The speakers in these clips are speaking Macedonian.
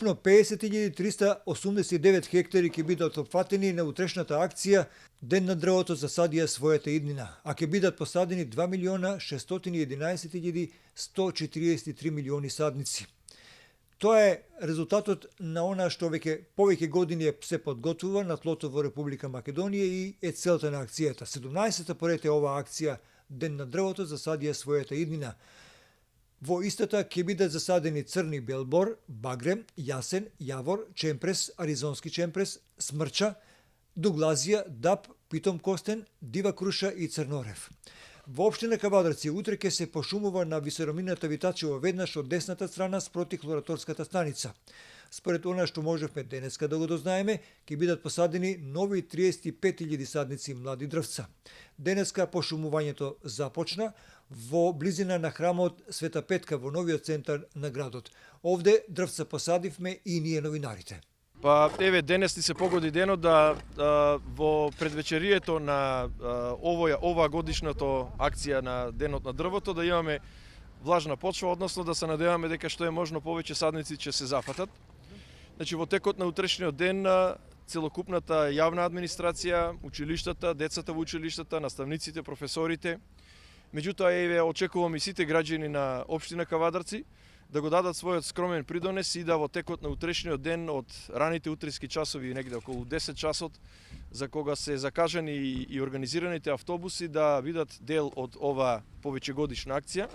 Ukupno 50.389 хектари ќе бидат опфатени на утрешната акција Ден на дрвото засадија својата иднина, а ќе бидат посадени 2.611.143 милиони садници. Тоа е резултатот на она што повеќе години се подготвува на тлото во Република Македонија и е целта на акцијата. 17-та поред е оваа акција Ден на дрвото засадија својата иднина. Во истата ќе бидат засадени црни белбор, багрем, јасен, јавор, чемпрес, аризонски чемпрес, смрча, дуглазија, даб, питом костен, дива круша и црнорев. Во општина Кавадарци утре ќе се пошумува на висорамината Витачево веднаш од десната страна спроти хлораторската станица. Според она што можевме денеска да го дознаеме, ќе бидат посадени нови 35.000 садници млади дрвца. Денеска пошумувањето започна во близина на храмот Света Петка во новиот центар на градот. Овде дрвца посадивме и ние новинарите. Па еве денес ни се погоди денот во предвечерието на ова годишната акција на Денот на дрвото да имаме влажна почва, односно да се надеваме дека што е можно повеќе садници ќе се зафатат. Значи во текот на утрешниот ден целокупната јавна администрација, училиштата, децата во училиштата, наставниците, професорите, меѓутоа еве очекувам и сите граѓани на општина Кавадарци да го дадат својот скромен придонес и да во текот на утрешниот ден од раните утрески часови, негде околу 10 часот, за кога се закажани и организираните автобуси да бидат дел од ова повеќегодишна акција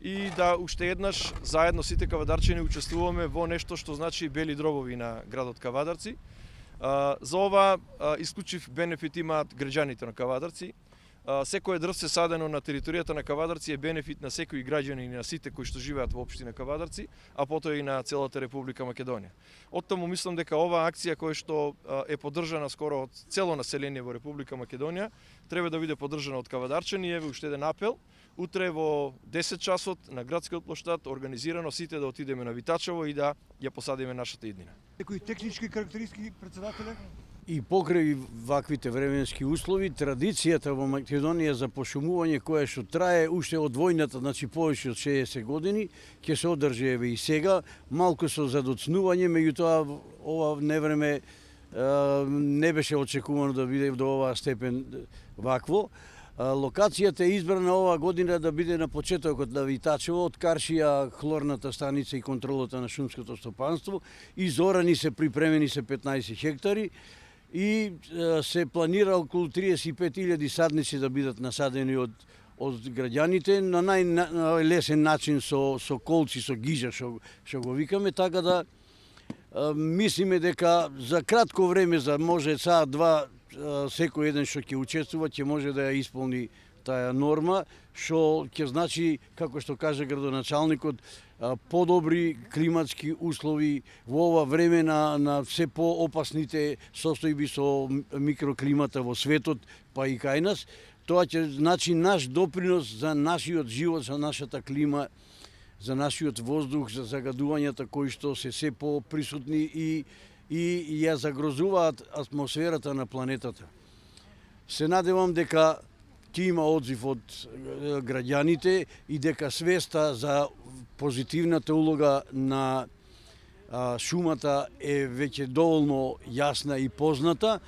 и да уште еднаш заедно сите кавадарчани учествуваме во нешто што значи бели дробови на градот Кавадарци. За ова исклучив бенефит имаат граѓаните на Кавадарци. Секое дрвце садено на територијата на Кавадарци е бенефит на секој граѓанин и на сите кои што живеат во општина Кавадарци, а потоа и на целата Република Македонија. Оттаму мислам дека оваа акција која што е поддржана скоро од цело население во Република Македонија треба да биде поддржана од кавадарчани. Еве уште еден апел. Утре во 10 часот на градскиот плоштад организирано сите да отидеме на Витачево и да ја посадиме нашата иднина. Некои технички карактеристики, председателе? И покрај ваквите временски услови, традицијата во Македонија за пошумување која што трае уште од војната, значи повеќе од 60 години, ќе се одржи еве и сега, малку со задоцнување, меѓутоа ова невреме не беше очекувано да биде до оваа степен вакво. Локацијата е избрана оваа година да биде на почетокот на Витачево, од Каршија, хлорната станица и контролата на шумското стопанство. Изорани се, припремени се 15 хектари и се планира околу 35.000 садници да бидат насадени од граѓаните на најлесен начин со колци, со гижа што го викаме, така да мислиме дека за кратко време, за може саат-два, секој еден што ќе учествува ќе може да ја исполни таа норма, што ќе значи, како што кажа градоначалникот, подобри климатски услови во ова време на се поопасните состојби со микроклимата во светот, па и кај нас. Тоа ќе значи наш допринос за нашиот живот, за нашата клима, за нашиот воздух, за загадувањата кои што се поприсутни и ја загрозуваат атмосферата на планетата. Се надевам дека ќе има одзив од граѓаните и дека свеста за позитивната улога на шумата е веќе доволно јасна и позната,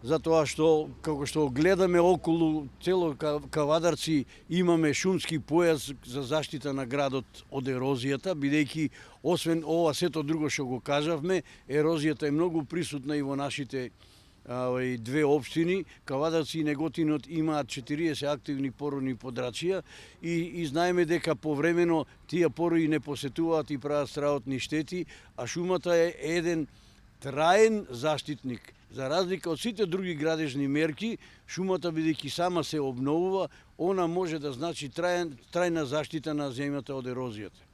затоа што, како што гледаме околу цело Кавадарци, имаме шумски појас за заштита на градот од ерозијата, бидејќи освен ова сето друго што го кажавме, ерозијата е многу присутна и во нашите две општини. Кавадарци и Неготинот имаат 40 активни породни подрачија и знаеме дека повремено тие породи не посетуваат и прават страотни штети, а шумата е еден траен заштитник. За разлика од сите други градежни мерки, шумата бидејќи сама се обновува, она може да значи трајна заштита на земјата од ерозијата.